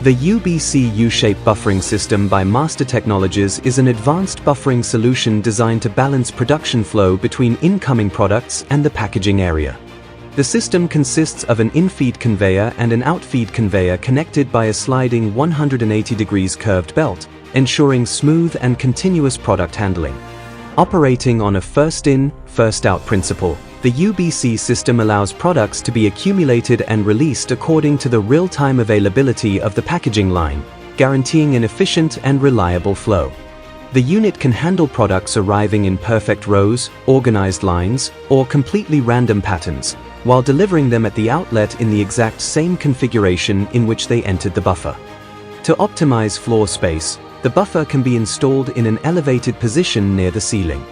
The UBC U-Shape Buffering System by Master Technologies is an advanced buffering solution designed to balance production flow between incoming products and the packaging area. The system consists of an infeed conveyor and an outfeed conveyor connected by a sliding 180 degrees curved belt, ensuring smooth and continuous product handling. Operating on a first-in, first-out principle, the UBC system allows products to be accumulated and released according to the real-time availability of the packaging line, guaranteeing an efficient and reliable flow. The unit can handle products arriving in perfect rows, organized lines, or completely random patterns, while delivering them at the outlet in the exact same configuration in which they entered the buffer. To optimize floor space, the buffer can be installed in an elevated position near the ceiling.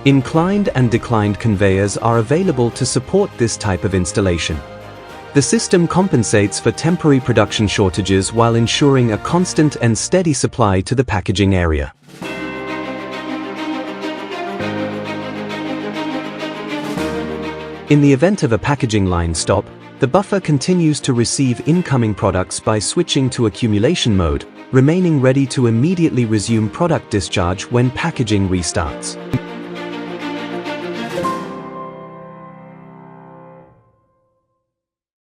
Inclined and declined conveyors are available to support this type of installation. The system compensates for temporary production shortages while ensuring a constant and steady supply to the packaging area. In the event of a packaging line stop, the buffer continues to receive incoming products by switching to accumulation mode, remaining ready to immediately resume product discharge when packaging restarts.